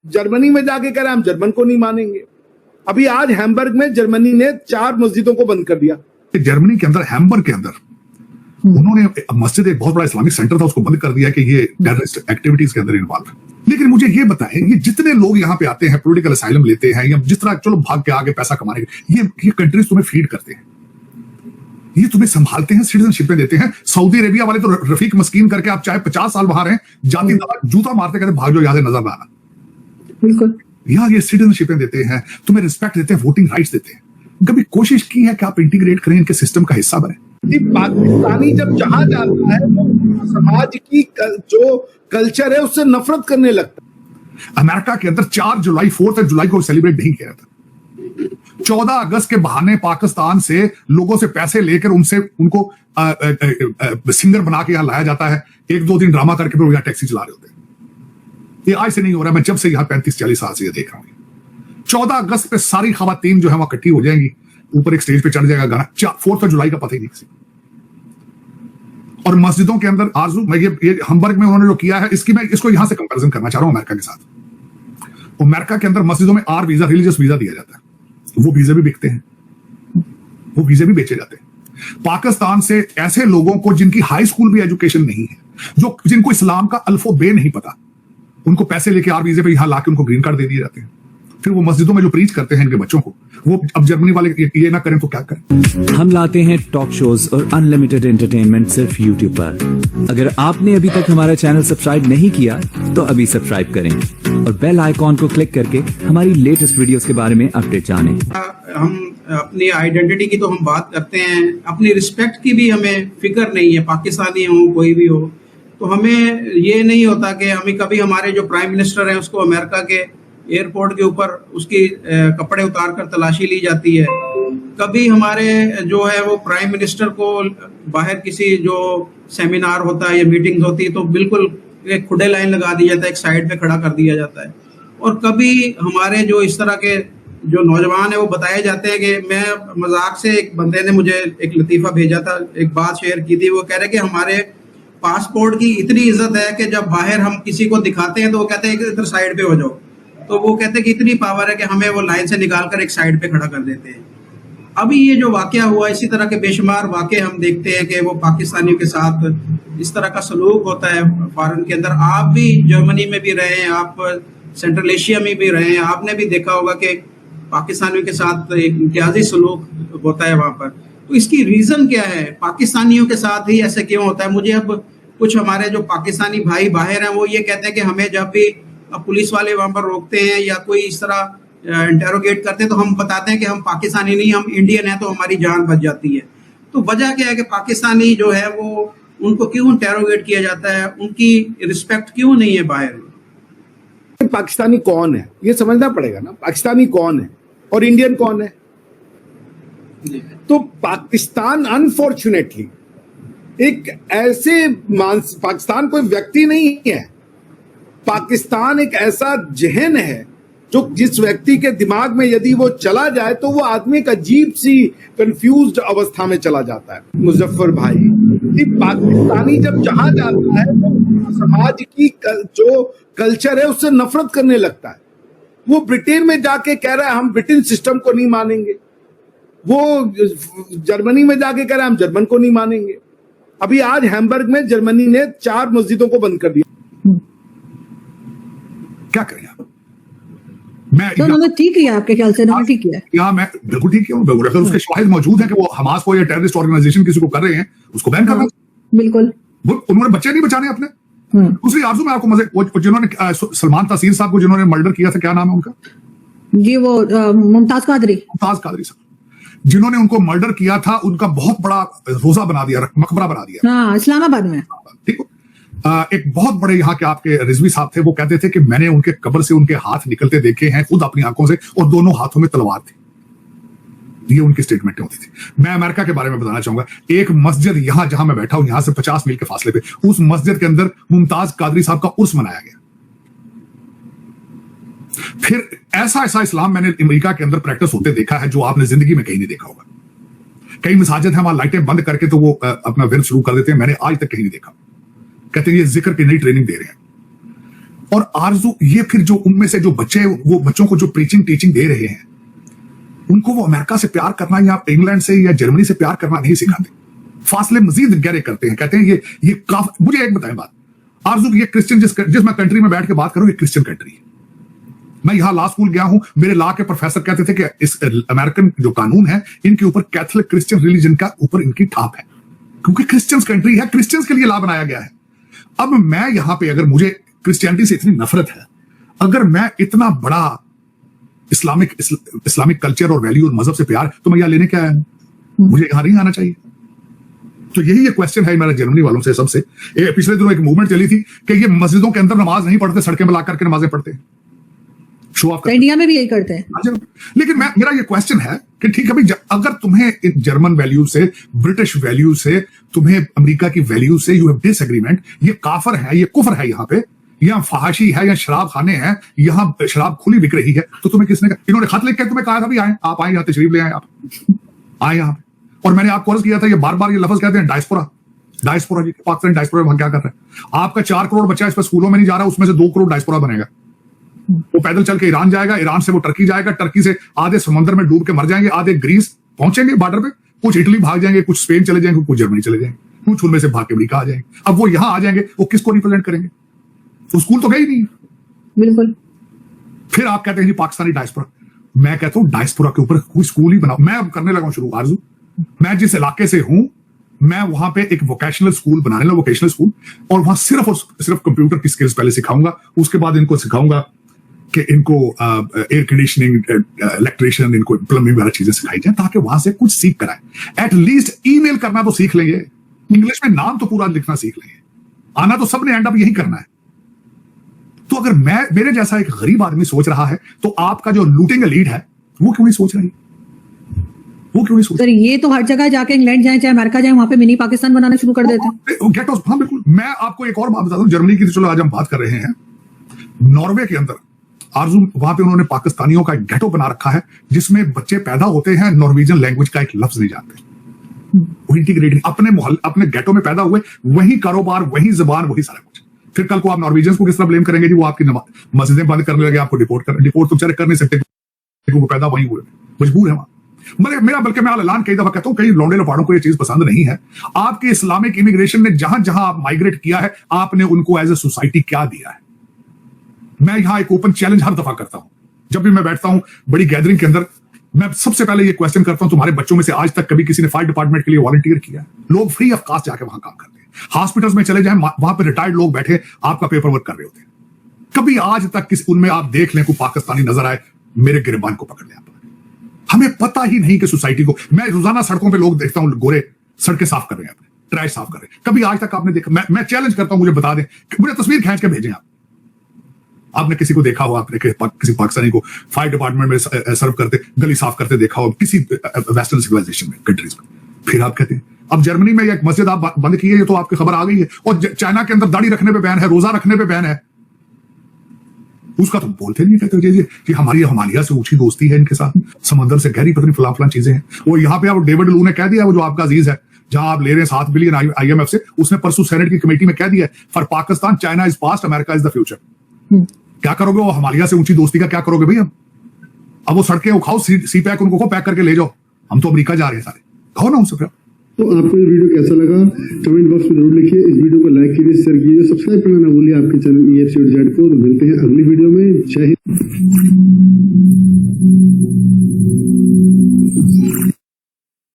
Germany में जाके कह रहे हैं हम जर्मन को नहीं मानेंगे। अभी आज हैम्बर्ग में जर्मनी ने 4 मस्जिदों को बंद कर दिया। जर्मनी के अंदर हैम्बर्ग के अंदर उन्होंने मस्जिद, एक बहुत बड़ा इस्लामिक सेंटर था, उसको बंद कर दिया कि ये टेररिस्ट एक्टिविटीज के अंदर इन्वॉल्व है। लेकिन मुझे ये बताएं, ये जितने लोग यहाँ पे आते हैं, पॉलिटिकल असाइलम लेते हैं या जिस तरह चलो भाग के आगे पैसा कमाने के, ये कंट्रीज तुम्हें फीड करते हैं, ये तुम्हें संभालते हैं, सिटीजनशिप में देते हैं। सऊदी अरेबिया वाले तो रफीक मस्कीन करके आप चाहे 50 साल बाहर हैं, जाति दबा जूता मारते कहते भाग जाओ, याद नजर ना आना। बिल्कुल। यहाँ ये सिटीजनशिप देते हैं, तुम्हें रिस्पेक्ट देते हैं, वोटिंग राइट्स देते हैं। कभी कोशिश की है कि आप इंटीग्रेट करें, इनके सिस्टम का हिस्सा बने? पाकिस्तानी जब जहां जाता है तो समाज की जो कल्चर है उससे नफरत करने लगता है। अमेरिका के अंदर 4 जुलाई को सेलिब्रेट नहीं किया था। 14 अगस्त के बहाने पाकिस्तान से लोगों से पैसे लेकर उनको सिंगर बना के यहां लाया जाता है। 1-2 दिन ड्रामा करके फिर यहाँ टैक्सी चला रहे होते हैं। ये आज से नहीं हो रहा, मैं जब से यहाँ 35-40 साल से ये देख रहा हूं। 14 अगस्त पे सारी खवातीन जो है वहां इकट्ठी हो जाएंगी, ऊपर एक स्टेज पे चढ़ जाएगा गाना। 4 जुलाई का पता ही नहीं किसी। और मस्जिदों के अंदर आरजू, मैं ये हैम्बर्ग में उन्होंने जो किया है, इसको यहां से कंपैरिजन करना चाह रहा हूं अमेरिका के साथ। अमेरिका के अंदर मस्जिदों में आर वीजा, रिलीजियस वीजा दिया जाता है। वो वीजे भी बिकते हैं, वो वीजे भी बेचे जाते हैं। पाकिस्तान से ऐसे लोगों को जिनकी हाई स्कूल भी एजुकेशन नहीं है, जिनको इस्लाम का अल्फो-बे नहीं पता, उनको पैसे लेके आर वीजे पे यहां लाके उनको ग्रीन कार्ड दे दिए जाते हैं। फिर वो मस्जिदों में जो प्रीच करते हैं इनके बच्चों को, वो अब जर्मनी वाले ये ना करें तो क्या करें? हम लाते हैं टॉक शोज और अनलिमिटेड एंटरटेनमेंट सिर्फ यूट्यूब पर। अगर आपने अभी तक हमारा चैनल सब्सक्राइब नहीं किया तो अभी सब्सक्राइब करें और बेल आइकॉन को क्लिक करके हमारी लेटेस्ट वीडियोस के बारे में अपडेट जानें। हम अपनी आइडेंटिटी की तो हम बात करते हैं, अपनी रिस्पेक्ट की भी हमें फिक्र नहीं है। पाकिस्तानी हो कोई भी हो, तो हमें ये नहीं होता कि हमें कभी हमारे जो प्राइम मिनिस्टर हैं उसको अमेरिका के एयरपोर्ट के ऊपर उसकी कपड़े उतार कर तलाशी ली जाती है। कभी हमारे जो है वो प्राइम मिनिस्टर को बाहर किसी जो सेमिनार होता है या मीटिंग्स होती है तो बिल्कुल एक खुले लाइन लगा दी जाता है, एक साइड पे खड़ा कर दिया जाता है। और कभी हमारे जो इस तरह के जो नौजवान है वो बताए जाते हैं कि मैं मजाक से, एक बंदे ने मुझे एक लतीफ़ा भेजा था, एक बात शेयर की थी, वो कह रहे कि हमारे पासपोर्ट की इतनी इज्जत है कि जब बाहर हम किसी को दिखाते हैं तो वो कहते हैं कि इधर साइड पे हो जाओ। तो वो कहते हैं कि इतनी पावर है कि हमें वो लाइन से निकाल कर एक साइड पे खड़ा कर देते हैं। अभी ये जो वाकया हुआ, इसी तरह के बेशुमार वाकये हम देखते हैं कि वो पाकिस्तानियों के साथ इस तरह का सलूक होता है फॉरेन के अंदर। आप भी जर्मनी में भी रहे हैं, आप सेंट्रल एशिया में भी रहे हैं, आपने भी देखा होगा कि पाकिस्तानियों के साथ एक इम्तियाजी सलूक होता है वहाँ पर। तो इसकी रीज़न क्या है? पाकिस्तानियों के साथ ही ऐसे क्यों होता है? मुझे अब कुछ हमारे जो पाकिस्तानी भाई बाहर हैं वो ये कहते हैं कि हमें जब भी पुलिस वाले वहाँ पर रोकते हैं या कोई इस तरह इंटेरोगेट करते हैं तो हम बताते हैं कि हम पाकिस्तानी नहीं, हम इंडियन हैं, तो हमारी जान बच जाती है। तो वजह क्या है कि पाकिस्तानी जो है वो उनको क्यों इंटेरोगेट किया जाता है, उनकी रिस्पेक्ट क्यों नहीं है बाहर? पाकिस्तानी कौन है ये समझना पड़ेगा ना। पाकिस्तानी कौन है और इंडियन कौन है? तो पाकिस्तान अनफॉर्चुनेटली एक ऐसे पाकिस्तान कोई व्यक्ति नहीं है, पाकिस्तान एक ऐसा जहन है जो जिस व्यक्ति के दिमाग में यदि वो चला जाए तो वो आदमी एक अजीब सी कंफ्यूज्ड अवस्था में चला जाता है। मुजफ्फर भाई, पाकिस्तानी जब जहां जाता है तो समाज की जो कल्चर है उससे नफरत करने लगता है। वो ब्रिटेन में जाके कह रहा है हम ब्रिटेन सिस्टम को नहीं मानेंगे, वो जर्मनी में जाके कह रहा है हम जर्मन को नहीं मानेंगे। अभी आज हैम्बर्ग में जर्मनी ने 4 मस्जिदों को बंद कर दिया। क्या करें आप? तो उन्होंने ठीक किया आपके ख्याल से? ठीक किया? यहाँ मैं बिल्कुल ठीक किया। अगर उसके शाहिद मौजूद है कि वो हमास को या टेररिस्ट ऑर्गेनाइजेशन किसी को कर रहे हैं, उसको बैन करना। बिल्कुल। उन्होंने बच्चे नहीं बचाने अपने। दूसरी आरज़ू में आपको मजे, जिन्होंने सलमान तासीर साहब को जिन्होंने मर्डर किया था, क्या नाम है उनका? जी वो मुमताज कादरी साहब, जिन्होंने उनको मर्डर किया था, उनका बहुत बड़ा रोजा बना दिया, मकबरा बना दिया। हाँ, इस्लामाबाद में। ठीक है। एक बहुत बड़े यहाँ के आपके रिजवी साहब थे, वो कहते थे कि मैंने उनके कब्र से उनके हाथ निकलते देखे हैं खुद अपनी आंखों से, और दोनों हाथों में तलवार थी। ये उनकी स्टेटमेंट होती थी। मैं अमेरिका के बारे में बताना चाहूंगा। एक मस्जिद यहाँ जहां मैं बैठा हूं, यहां से 50 मील के फासले पे, उस मस्जिद के अंदर मुमताज कादरी साहब का उर्स मनाया गया। फिर ऐसा इस्लाम मैंने अमेरिका के अंदर प्रैक्टिस होते देखा है जो आपने जिंदगी में कहीं नहीं देखा होगा। कई मसाजिद है वहां लाइटें बंद करके तो वो अपना विर्द शुरू कर देते हैं, मैंने आज तक कहीं नहीं देखा। कहते हैं ये जिक्र की नई ट्रेनिंग दे रहे हैं। और आरजू ये फिर जो उनमें से जो बच्चे वो बच्चों को जो प्रीचिंग टीचिंग दे रहे हैं उनको वो अमेरिका से प्यार करना या इंग्लैंड से या जर्मनी से प्यार करना नहीं सिखाते, फासले मजीद गहरे करते हैं। कहते हैं ये काफी। मुझे एक बताएं बात, आरजू ये क्रिश्चियन जिस मैं कंट्री में बैठ के बात करूं ये क्रिश्चियन कंट्री है। मैं यहां लॉ स्कूल गया हूं, मेरे लॉ के प्रोफेसर कहते थे कि इस अमेरिकन जो कानून है इनके ऊपर कैथोलिक क्रिश्चियन रिलीजन का ऊपर इनकी ठाप है, क्योंकि क्रिश्चियंस कंट्री है, क्रिश्चियंस के लिए लॉ बनाया गया है। अब मैं यहां पे अगर मुझे क्रिश्चियनिटी से इतनी नफरत है, अगर मैं इतना बड़ा इस्लामिक कल्चर और वैल्यू और मजहब से प्यार, तो मैं यहां लेने क्या आया? मुझे यहां नहीं आना चाहिए। तो यही एक क्वेश्चन है मेरा जर्मनी वालों से सबसे। पिछले दिनों एक मूवमेंट चली थी कि ये मस्जिदों के अंदर नमाज नहीं पढ़ते, सड़कें मिला करके नमाजें पढ़ते हैं, शो ऑफ करते। इंडिया में भी यही करते हैं। लेकिन मेरा ये क्वेश्चन है कि ठीक है भाई, अगर तुम्हें जर्मन वैल्यू से, ब्रिटिश वैल्यू से, तुम्हें अमेरिका की वैल्यू से यू हैव डिसएग्रीमेंट, ये काफर है, ये कुफर है, यहाँ पे यहाँ फहाशी है या शराब खाने हैं, यहाँ शराब खुली बिक रही है, तो तुम्हें किसने कहा? इन्होंने खत लिख के तुम्हें कहा था भी आए, आप आए यहाँ तशरीफ ले आए, आप आए यहाँ पे। और मैंने आपको अर्ज किया था, ये बार बार ये लफ्ज कहते हैं डायस्पोरा, डायस्पोरा जी, पाकिस्तान डायस्पोरा वहां क्या कर रहे हैं? आपका 4 करोड़ बच्चा इस पर स्कूलों में नहीं जा रहा, उसमें से 2 करोड़ डायस्पोरा बनेगा। वो पैदल चल के ईरान जाएगा, ईरान से वो टर्की जाएगा, टर्की से आधे समुद्र में डूब के मर जाएंगे, आधे ग्रीस पहुंचेंगे बॉर्डर पे, कुछ इटली भाग जाएंगे, कुछ स्पेन चले जाएंगे, कुछ जर्मनी चले जाएंगे, कुछ उनमें से भाग के अमेरिका आ जाएंगे। अब वो यहां आ जाएंगे, वो किसको रिप्रेजेंट करेंगे? वो स्कूल तो गई नहीं। बिल्कुल। फिर आप कहते हैं जी पाकिस्तानी डायस्पोरा। मैं कहता हूं डायस्पोरा के ऊपर कोई स्कूल ही बनाओ। मैं अब करने लगा हूं शुरू आरजू, मैं जिस इलाके से हूं, मैं वहां पे एक वोकेशनल स्कूल बनाने लगा, वोकेशनल स्कूल, और वहां सिर्फ और सिर्फ कंप्यूटर की स्किल्स पहले सिखाऊंगा, उसके बाद इनको सिखाऊंगा कि इनको एयर कंडीशनिंग, इलेक्ट्रिशियन, इनको प्लम्बिंग वगैरह चीजें सिखाई जाए, ताकि वहां से कुछ सीख कर आए। एटलीस्ट ईमेल करना तो सीख लेंगे, इंग्लिश में नाम तो पूरा लिखना सीख लेंगे, आना तो सबने एंड अप यही करना है। तो अगर मेरे जैसा एक गरीब आदमी सोच रहा है, तो आपका जो लूटिंग एलीट है वो क्यों नहीं सोच रही? वो क्यों नहीं सोच? सर ये तो हर जगह जाके इंग्लैंड जाए चाहे अमेरिका जाए, वहां पे मिनी पाकिस्तान बनाना शुरू कर देते हैं। Get out. हाँ बिल्कुल। मैं आपको एक और बात बताता हूं, जर्मनी की तो चलो आज हम बात कर रहे हैं, नॉर्वे के अंदर आरजू वहां पे उन्होंने पाकिस्तानियों का एक गेटो बना रखा है, जिसमें बच्चे पैदा होते हैं, नॉर्वेजियन लैंग्वेज का एक लफ्ज नहीं जानते, वो इंटीग्रेटेड, अपने मोहल्ले अपने गेटो में पैदा हुए, वही कारोबार, वही जुबान, वही सारा कुछ। फिर कल को आप नॉर्वेजियंस को किस तरह ब्लेम करेंगे जी, वो आपकी मस्जिदें बंद करने लगे, आपको डिपोर्ट तो बेचारे कर नहीं सकते, वो पैदा वहीं हुए, मजबूर है वहां। मेरा बल्कि मैं ऐलान कई दफा कहता हूं, कई लौंडे लफाड़ों को ये चीज पसंद नहीं है। आपके इस्लामिक इमिग्रेशन ने जहां जहां आप माइग्रेट किया है, आपने उनको एज ए सोसाइटी क्या दिया है? मैं यहां एक ओपन चैलेंज हर दफा करता हूं, जब भी मैं बैठता हूं बड़ी गैदरिंग के अंदर, मैं सबसे पहले ये क्वेश्चन करता हूं, तुम्हारे बच्चों में से आज तक कभी किसी ने फायर डिपार्टमेंट के लिए वॉलंटियर किया है? लोग फ्री ऑफ कॉस्ट जाके वहां काम करते हैं, हॉस्पिटल्स में चले जाएं, वहां पर रिटायर्ड लोग बैठे आपका पेपर वर्क कर रहे होते हैं। कभी आज तक किसी उनमें आप देख लें कोई पाकिस्तानी नजर आए, मेरे गिरबान को पकड़ लें आप? हमें पता ही नहीं कि सोसाइटी को, मैं रोजाना सड़कों पे लोग देखता हूं, गोरे सड़कें साफ कर रहे हैं, ट्रैश साफ कर रहे हैं, कभी आज तक आपने देखा? मैं चैलेंज करता हूं, मुझे बता दें, मुझे तस्वीर खींच के भेजें आप। आपने किसी को देखा हो, आपने किसी पाकिस्तानी को फायर डिपार्टमेंट में सर्व करते, गली साफ करते देखा हो किसी वेस्टर्न सिविलाइजेशन में, कंट्रीज में? फिर आप कहते हैं अब जर्मनी में एक मस्जिद आप बंद की है, ये तो आपकी खबर आ गई है, और चाइना के अंदर दाढ़ी रखने पे बैन है, रोजा रखने पे बैन है, उसका तो बोलते नहीं, कहते कि हमारी हिमालय से ऊंची दोस्ती है इनके साथ, समंदर से गहरी, पता नहीं फलां फलां चीजें हैं। वो यहाँ पे अब डेविड लू ने कह दिया, वो जो आपका अजीज है, जहां आप ले रहे हैं 7 बिलियन IMF से, उसने परसों सेनेट की कमेटी में कह दिया, for Pakistan China is past, America is the future. क्या करोगे? वो हिमालय से ऊंची दोस्ती का क्या करोगे भाई? अब वो सड़कें उखाओ, सी पैक उनको पैक करके ले जाओ, हम तो अमेरिका जा रहे हैं सारे, कहो ना उनसे। तो आपको ये वीडियो कैसा लगा कमेंट बॉक्स में जरूर लिखिए, इस वीडियो को लाइक कीजिए, शेयर कीजिए, सब्सक्राइब करना ना भूलिए आपके चैनल EFC.Z को। तो मिलते हैं अगली वीडियो में। जय हिंद।